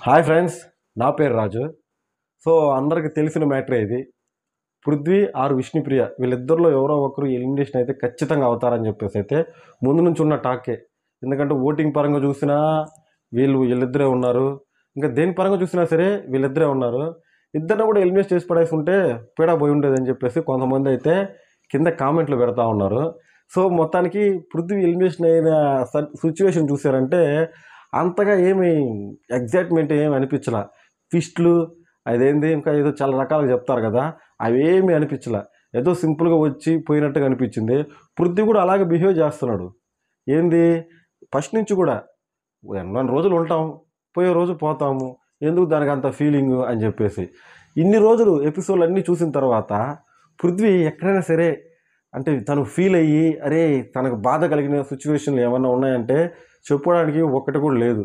Hi friends, నా పేరు రాజు. So అందరికి తెలిసిన మ్యాటరే ఇది. పృథ్వీ ఆర్ విష్ణుప్రియ వీళ్ళిద్దరిలో ఎవరో ఒకరు ఎలిమినేషన్ అయితే ఖచ్చితంగా అవుతారని చెప్పేసి అయితే ముందు నుంచి ఉన్న టాకే. ఎందుకంటే ఓటింగ్ పరంగా చూసినా వీళ్ళిద్దరే ఉన్నారు, ఇంకా దేని పరంగా చూసినా సరే వీళ్ళిద్దరే ఉన్నారు. ఇద్దరిని కూడా ఎలిమినేట్ చేసి పడేసి ఉంటే పీడా పోయి ఉండేదని చెప్పేసి కొంతమంది అయితే కింద కామెంట్లు పెడతా ఉన్నారు. సో మొత్తానికి పృథ్వీ ఎలిమినేషన్ అయిన సిచ్యువేషన్ చూసారంటే అంతగా ఏమి ఎగ్జైట్మెంట్ ఏమి అనిపించలా. ట్విస్ట్లు అదేంది ఇంకా ఏదో చాలా రకాలుగా చెప్తారు కదా, అవేమి అనిపించలా. ఏదో సింపుల్గా వచ్చి పోయినట్టుగా అనిపించింది. పృథ్వీ కూడా అలాగే బిహేవ్ చేస్తున్నాడు. ఏంది ఫస్ట్ నుంచి కూడా ఎన్ని రోజులు ఉంటాం, పోయే రోజు పోతాము, ఎందుకు దానికి అంత ఫీలింగ్ అని చెప్పేసి ఇన్ని రోజులు ఎపిసోడ్లు అన్నీ చూసిన తర్వాత పృథ్వీ ఎక్కడైనా సరే అంటే తను ఫీల్ అయ్యి అరే తనకు బాధ కలిగిన సిచ్యువేషన్లు ఏమన్నా ఉన్నాయంటే చెప్పుకోవడానికి ఒక్కటి కూడా లేదు.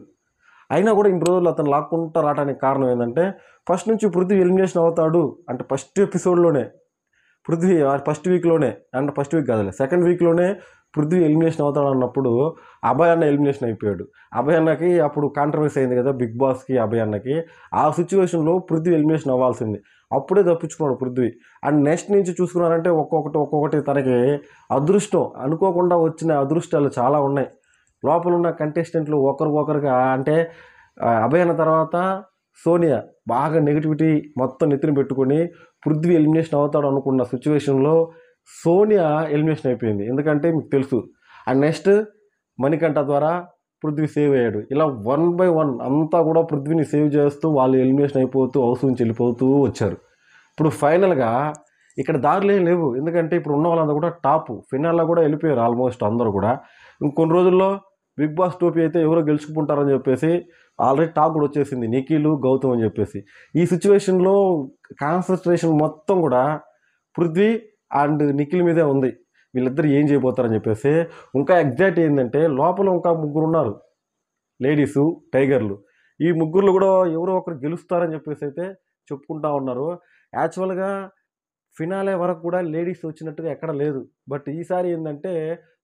అయినా కూడా ఇన్ని రోజులు అతను లాక్కుంటా రావడానికి కారణం ఏంటంటే ఫస్ట్ నుంచి పృథ్వీ ఎలిమినేషన్ అవుతాడు అంటే ఫస్ట్ ఎపిసోడ్లోనే పృథ్వీ ఫస్ట్ వీక్లోనే అంటే ఫస్ట్ వీక్ కాదులే సెకండ్ వీక్లోనే పృథ్వీ ఎలిమినేషన్ అవుతాడు అన్నప్పుడు అభయ్ అన్న ఎలిమినేషన్ అయిపోయాడు. అభయ్ అన్నకి అప్పుడు కాంట్రవర్సీ అయింది కదా బిగ్ బాస్కి అభయ్ అన్నకి. ఆ సిచ్యువేషన్లో పృథ్వీ ఎలిమినేషన్ అవ్వాల్సింది, అప్పుడే తప్పించుకున్నాడు పృథ్వీ. అండ్ నెక్స్ట్ నుంచి చూసుకున్నారంటే ఒక్కొక్కటి తనకి అదృష్టం అనుకోకుండా వచ్చిన అదృష్టాలు చాలా ఉన్నాయి. లోపల ఉన్న కంటెస్టెంట్లు ఒకరికొకరుగా అంటే అభయ్ అన్న తర్వాత సోనియా బాగా నెగిటివిటీ మొత్తం నెత్తిన పెట్టుకొని పృథ్వీ ఎలిమినేషన్ అవుతాడు అనుకున్న సిచ్యువేషన్లో సోనియా ఎలిమినేషన్ అయిపోయింది. ఎందుకంటే మీకు తెలుసు. అండ్ నెక్స్ట్ మణికంఠ ద్వారా పృథ్వీ సేవ్ అయ్యాడు. ఇలా 1 by 1 అంతా కూడా పృథ్వీని సేవ్ చేస్తూ వాళ్ళు ఎలిమినేషన్ అయిపోతూ హౌస్ నుంచి వెళ్ళిపోతూ వచ్చారు. ఇప్పుడు ఫైనల్గా ఇక్కడ దారులు ఏం లేవు. ఎందుకంటే ఇప్పుడు ఉన్న వాళ్ళంతా కూడా టాప్ ఫినాల్లో కూడా వెళ్ళిపోయారు ఆల్మోస్ట్ అందరూ కూడా. ఇంకొన్ని రోజుల్లో బిగ్ బాస్ టోపీ అయితే ఎవరో గెలుచుకుంటారని చెప్పేసి ఆల్రెడీ టాక్ కూడా వచ్చేసింది, నిఖిల్ గౌతమ్ అని చెప్పేసి. ఈ సిచ్యువేషన్లో కాన్సన్ట్రేషన్ మొత్తం కూడా పృథ్వీ అండ్ నిఖిల్ మీదే ఉంది. వీళ్ళిద్దరు ఏం చేయబోతారని చెప్పేసి. ఇంకా ఎగ్జాక్ట్ ఏంటంటే లోపల ఇంకా ముగ్గురు ఉన్నారు లేడీసు టైగర్లు. ఈ ముగ్గురులో కూడా ఎవరో ఒకరు గెలుస్తారని చెప్పేసి అయితే చెప్పుకుంటా ఉన్నారు. యాక్చువల్గా ఫినాలే వరకు కూడా లేడీస్ వచ్చినట్టుగా ఎక్కడ లేదు. బట్ ఈసారి ఏంటంటే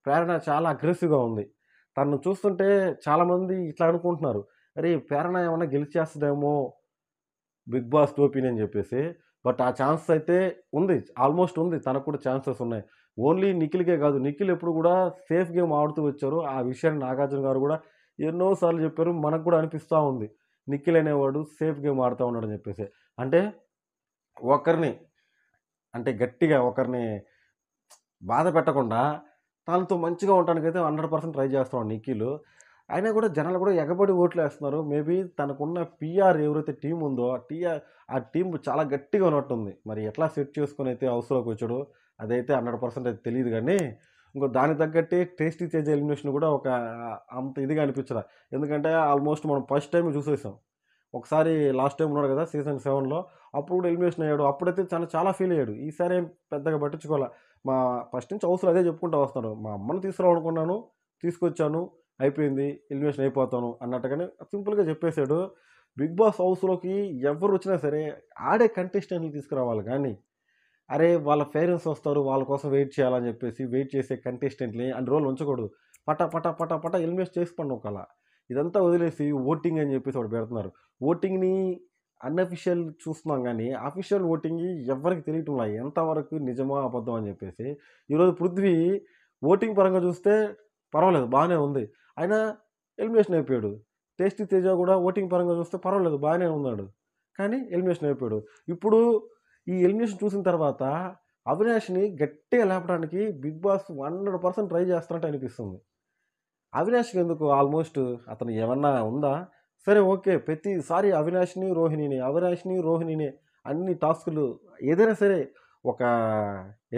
ప్రేరణ చాలా అగ్రెసివ్గా ఉంది. తను చూస్తుంటే చాలామంది ఇట్లా అనుకుంటున్నారు, అరే ప్రేరణ ఏమన్నా గెలిచేస్తుందేమో బిగ్ బాస్ టోపీని అని చెప్పేసి. బట్ ఆ ఛాన్స్ అయితే ఉంది, ఆల్మోస్ట్ ఉంది, తనకు కూడా ఛాన్సెస్ ఉన్నాయి. ఓన్లీ నిఖిల్కే కాదు, నిఖిల్ ఎప్పుడు కూడా సేఫ్ గేమ్ ఆడుతూ వచ్చారు. ఆ విషయాన్ని నాగార్జున గారు కూడా ఎన్నోసార్లు చెప్పారు. మనకు కూడా అనిపిస్తూ ఉంది నిఖిల్ అనేవాడు సేఫ్ గేమ్ ఆడుతూ ఉన్నాడు అని చెప్పేసి. అంటే ఒకరిని అంటే గట్టిగా ఒకరిని బాధ పెట్టకుండా తనతో మంచిగా ఉండడానికైతే 100% ట్రై చేస్తున్నాడు నిఖిల్. అయినా కూడా జనాలు కూడా ఎగబడి ఓట్లు వేస్తున్నారు. మేబీ తనకున్న పిఆర్ ఎవరైతే టీం ఉందో ఆ టీం చాలా గట్టిగా ఉన్నట్టుంది. మరి ఎట్లా సెట్ చేసుకొని అయితే హౌస్లోకి వచ్చాడో అదైతే 100% అయితే తెలియదు. కానీ ఇంకో దానికి తగ్గట్టే టేస్టీ తేజ ఎలిమినేషన్ కూడా ఒక అంత ఇదిగా అనిపించరా. ఎందుకంటే ఆల్మోస్ట్ మనం ఫస్ట్ టైం చూసేసాం. ఒకసారి లాస్ట్ టైం ఉన్నాడు కదా సీజన్ 7లో, అప్పుడు కూడా ఎలిమినేషన్ అయ్యాడు. అప్పుడైతే చాలా ఫీల్ అయ్యాడు. ఈసారి ఏం పెద్దగా పట్టించుకోవాలి. మా ఫస్ట్ నుంచి హౌస్లో అదే చెప్పుకుంటూ వస్తాడు, మా అమ్మని తీసుకురావాలనుకున్నాను, తీసుకొచ్చాను, అయిపోయింది, ఎలిమినేషన్ అయిపోతాను అన్నట్టుగానే సింపుల్గా చెప్పేశాడు. బిగ్ బాస్ హౌస్లోకి ఎవరు వచ్చినా సరే ఆడే కంటెస్టెంట్లు తీసుకురావాలి. కానీ అరే వాళ్ళ పేరెంట్స్ వస్తారు వాళ్ళ కోసం వెయిట్ చేయాలని చెప్పేసి వెయిట్ చేసే కంటెస్టెంట్ని అన్ని రోజులు ఉంచకూడదు. పట పట పట పట ఎలిమినేట్ చేసుకోండి ఒకలా. ఇదంతా వదిలేసి ఓటింగ్ అని చెప్పేసి ఒకటి పెడుతున్నారు. ఓటింగ్ని అన్అఫిషియల్ చూస్తున్నాం కానీ అఫీషియల్ ఓటింగ్ ఎవరికి తెలియటం లేదు ఎంతవరకు నిజమో అబద్ధం అని చెప్పేసి. ఈరోజు పృథ్వీ ఓటింగ్ పరంగా చూస్తే పర్వాలేదు బాగానే ఉంది, అయినా ఎలిమినేషన్ అయిపోయాడు. టేస్టీ తేజ కూడా ఓటింగ్ పరంగా చూస్తే పర్వాలేదు బాగానే ఉన్నాడు, కానీ ఎలిమినేషన్ అయిపోయాడు. ఇప్పుడు ఈ ఎలిమినేషన్ చూసిన తర్వాత అవినాష్ని గట్టిగా లేపడానికి బిగ్ బాస్ 100% ట్రై చేస్తున్నట్టు అనిపిస్తుంది. అవినాష్కి ఎందుకు ఆల్మోస్ట్ అతను ఏమన్నా ఉందా? సరే ఓకే, ప్రతిసారి అవినాష్ని రోహిణిని అన్ని టాస్కులు ఏదైనా సరే ఒక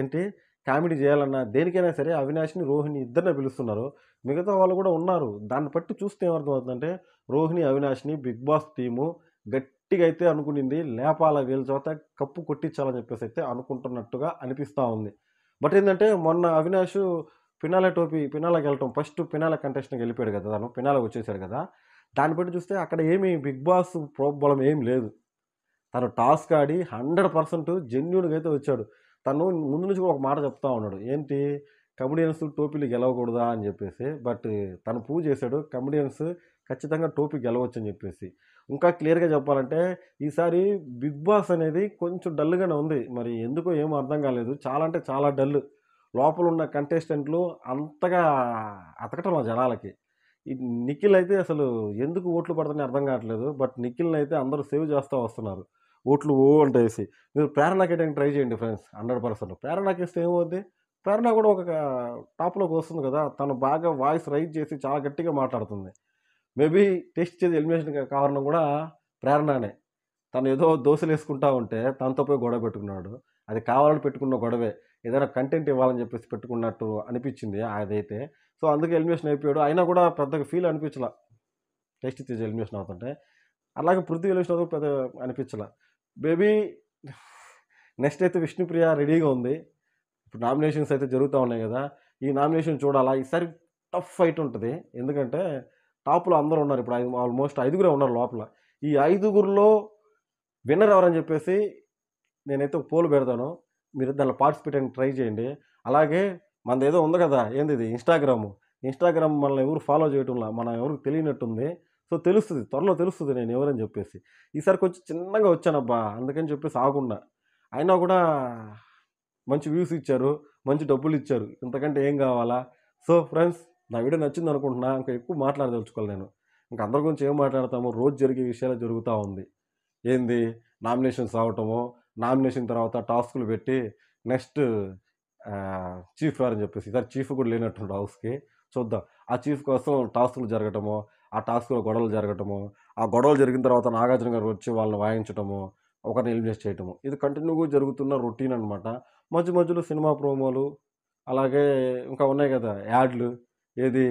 ఏంటి కామెడీ చేయాలన్నా దేనికైనా సరే అవినాష్ని రోహిణి ఇద్దరినే పిలుస్తున్నారు. మిగతా వాళ్ళు కూడా ఉన్నారు. దాన్ని బట్టి చూస్తే ఏమర్థమవుతుందంటే రోహిణి అవినాష్ని బిగ్ బాస్ టీము గట్టిగా అయితే అనుకునింది లేపాల వీళ్ళ చేత కప్పు కొట్టించాలని చెప్పేసి అయితే అనుకుంటున్నట్టుగా అనిపిస్తూ ఉంది. బట్ ఏంటంటే మొన్న అవినాష్ ఫినాలకు వెళ్ళటం ఫస్ట్ ఫినాల కంటెస్ట్కి వెళ్ళిపోయాడు కదా, తను ఫినాలకు వచ్చేసాడు కదా. దాన్ని బట్టి చూస్తే అక్కడ ఏమి బిగ్ బాస్ ప్రోగ్బలం ఏం లేదు. తను టాస్క్ ఆడి 100% జెన్యున్గా అయితే వచ్చాడు. తను ముందు నుంచి కూడా ఒక మాట చెప్తా ఉన్నాడు, ఏంటి కమెడియన్స్ టోపీలు గెలవకూడదా అని చెప్పేసి. బట్ తను ప్రూవ్ చేశాడు కమెడియన్స్ ఖచ్చితంగా టోపీ గెలవచ్చు అని చెప్పేసి. ఇంకా క్లియర్‌గా చెప్పాలంటే ఈసారి 'బిగ్ బాస్' అనేది కొంచెం డల్‌గానే ఉంది. మరి ఎందుకో ఏమో అర్థం కాలేదు. చాలా అంటే చాలా డల్. లోపలున్న కంటెస్టెంట్లు అంతగా అతకటంల జనాలకి. ఈ నిఖిల్ అయితే అసలు ఎందుకు ఓట్లు పడుతున్నాయో అర్థం కావట్లేదు. బట్ నిఖిల్‌నైతే అందరూ సేవ్ చేస్తా వస్తున్నారు. ఓట్లు అంటేసి. మీరు ప్రేరణకేయడానికి ట్రై చేయండి ఫ్రెండ్స్ 100%. ప్రేరణకేస్తే ఏమవుద్ది? ప్రేరణ కూడా ఒక టాప్‌లోకి వస్తుంది కదా! తను బాగా వాయిస్ రైజ్ చేసి చాలా గట్టిగా మాట్లాడుతుంది. మేబీ టెస్ట్ చేసి ఎలిమినేషన్ కారణం కూడా ప్రేరణనే. తను ఏదో దోసలేసుకుంటా ఉంటే తనతో పోయి గొడవ పెట్టుకున్నాడు. అది కావాలని పెట్టుకున్న గొడవే. ఏదైనా కంటెంట్ ఇవ్వాలని చెప్పేసి పెట్టుకున్నట్టు అనిపించింది అదైతే. సో, అందుకే ఎలిమినేషన్ అయిపోయాడు. అయినా కూడా పెద్దగా ఫీల్ అనిపించలా. టెస్ట్ చేసి ఎలిమినేషన్ అవుతుంటే. అలాగే పృథ్వీ ఎలిమినేషన్ అవుతే పెద్దగా అనిపించలా. మేబీ నెక్స్ట్ అయితే విష్ణుప్రియ రెడీగా ఉంది. ఇప్పుడు నామినేషన్స్ అయితే జరుగుతా ఉన్నాయి గదా! ఈ నామినేషన్ చూడాలా? ఈసారి టఫ్ ఫైట్ ఉంటది. ఎందుకంటే టాప్‌లో అందరూ ఉన్నారు. ఇప్పుడు ఆల్మోస్ట్ ఐదుగురే ఉన్నారు లోపల. ఈ ఐదుగురిలో విన్నర్ ఎవరని జెప్పేసి నేనైతే ఒక పోల్ పెడతాను. మీరు దాంట్లో పార్టిసిపేట్ అయ్యడానికి ట్రై చేయండి. అలాగే మనదేదో ఉంది గదా! ఏందిది ఇన్‌స్టాగ్రాము. ఇన్‌స్టాగ్రామ్ మనల్ని ఎవరు ఫాలో చేయటంలా. మనం ఎవరికీ తెలియనట్టుంది. సో, తెలుస్తది. త్వరలో తెలుస్తది నేను ఎవరని జెప్పేసి. ఈసారి కొంచెం చిన్నగా వచ్చానబ్బా! అందుకని చెప్పేసి ఆగున్నా. అయినా గూడా మంచి వ్యూస్ ఇచ్చారు. మంచి డబ్బులిచ్చారు. ఇంతకంటే ఏం గావాలా? సో, ఫ్రెండ్స్ నా వీడియో నచ్చిందనుకుంటున్నా. ఇంకా ఎక్కువ మాట్లాడదలుచుకోలే నేను. ఇంక అందరి గురించి ఏం మాట్లాడతాము? రోజు జరిగే విషయాలే జరుగుతా ఉంది. ఏంది నామినేషన్స్ అవ్వటము, నామినేషన్ తర్వాత టాస్కులు పెట్టి నెక్స్ట్ చీఫ్ ఎవరని చెప్పేసి. ఈసారి చీఫ్ కూడా లేనట్టుండు హౌస్‌కి. చూద్దాం. ఆ చీఫ్ కోసం టాస్కులు జరగటము, ఆ టాస్క్‌లో గొడవలు జరగటము, ఆ గొడవలు జరిగిన తర్వాత నాగార్జున గారు వచ్చి వాళ్ళని వాయించటము, ఒకరిని ఎలిమినేట్ చేయటము. ఇది కంటిన్యూ‌గా జరుగుతున్న రొటీన్ అనమాట. మధ్య మధ్యలో సినిమా ప్రోమోలు, అలాగే ఇంకా ఉన్నాయి గదా! యాడ్లు. ఏది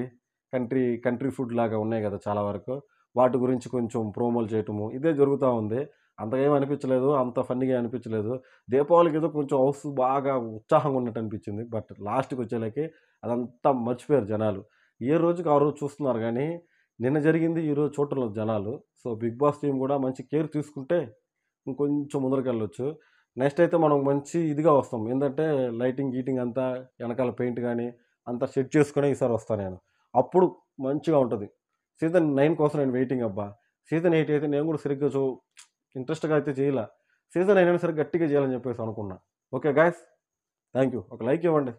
కంట్రీ ఫుడ్ లాగా ఉన్నాయి గదా! చాలా వరకు. వాటి గురించి కొంచెం ప్రోమోలు చేయటము. ఇదే జరుగుతా ఉంది. అంతగా ఏమి అనిపించలేదు. అంత ఫన్నీగా అనిపించలేదు. దీపావళికి ఏదో కొంచెం హౌస్ బాగా ఉత్సాహంగా ఉన్నట్టు అనిపించింది. బట్ లాస్ట్‌కొచ్చేలకి అదంతా మర్చిపోయారు జనాలు. ఏ రోజుకి ఆ రోజు చూస్తున్నారు గానీ, నిన్న జరిగింది ఈరోజు చూడటం లేదు జనాలు. సో, 'బిగ్ బాస్' టీమ్ గూడా మంచి కేర్ తీసుకుంటే ఇంకొంచెం ముందరికెళ్ళొచ్చు. నెక్స్ట్ అయితే మనం మంచి ఇదిగా వస్తాం. ఏందంటే లైటింగ్, గీటింగ్ అంతా ఎనకాల పెయింట్ గాని అంతా సెట్ చేసుకొనే ఈసారి వస్తా నేను. అప్పుడు మంచిగా ఉంటది. సీజన్ 9 కోసం నేను వెయిటింగ్ అబ్బా! సీజన్ 8 అయితే నేను గూడా సరిగ్గా ఇంట్రెస్ట్‌గా అయితే చేయలా. సీజన్ 9 అయినా సరే గట్టిగా చేయాలని చెప్పేసి అనుకున్నా. Okay guys. Thank you. ఒక లైక్ ఇవ్వండి.